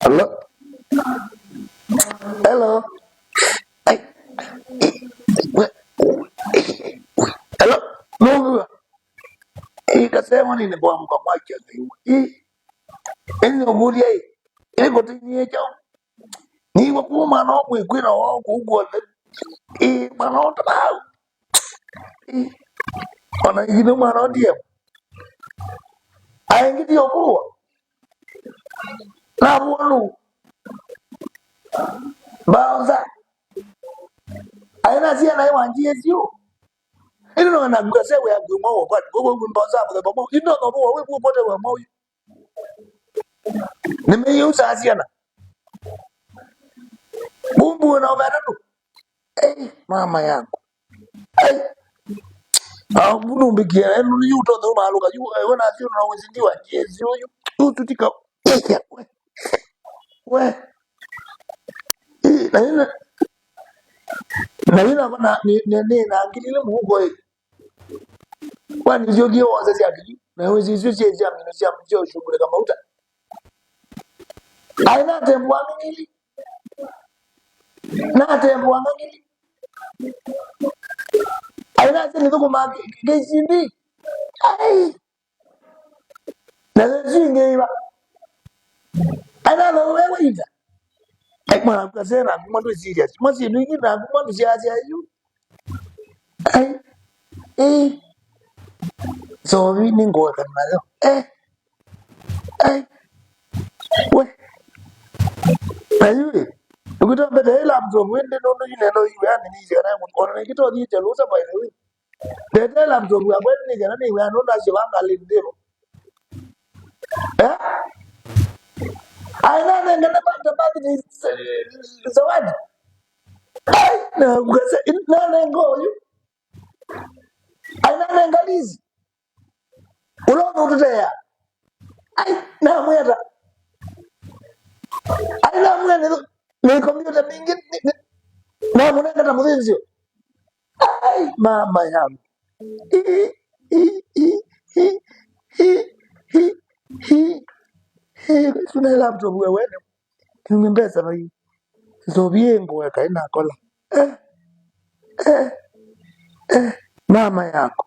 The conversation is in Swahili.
Hello. Hello. Ay. Hello. Mungu. Ikasema nini kwa mko mwacha hiyo. Eni oguria hii. Ile kotinye chao. Ni wa kuma no kwina wao kugwa. Mano ta. Ona yino mano dia. Ai ngiti okuwa. Na wonu. Baza. Aina sia na wanjie sio. Ino no na gase we agwo kwa gogo mbaza kwa bomo. Ino no bo we pote wa mo. Nimeyusa asiana. Bumbu na obadatu. Mama yangu. Bunu mbikia enu yuto ndo maluka yu wana sio na wezindiwa jezi huyu. Tutika. We. Na ina na ngilile mugo e. Kwani sio gio wazazi yake. Na wezi sio jezi ya mimi sio mjio shughuli kama uta. Aina tembo ngili. Na tembo ngili. Aina sio ndugu maki gezindi. Ai. Na sio ngeiba. Aina wewe ida. Mwana kazena kumando serious. Masi nini na kumando serious ayu. Ai. So we ningo kan malo. We. Ayu. Ukuta mbele laptop wende no yine no yani ni jana mkono kito ni chelusa by the way. Dede laptop ya kwenda ni jana ni wana na shiwanga lindero. Aina na ngana bata ni zawadi. Na ukase na ngo yu. Aina na ngalizi. Ulono tutea. Na mweta. Aina mwene ni kompyuta mingi na mwene kata mudenzio. Mama yangu. Tuna laptop wewe. Kimbeza na hii. Zobiengo weka ina kola. Mama yako.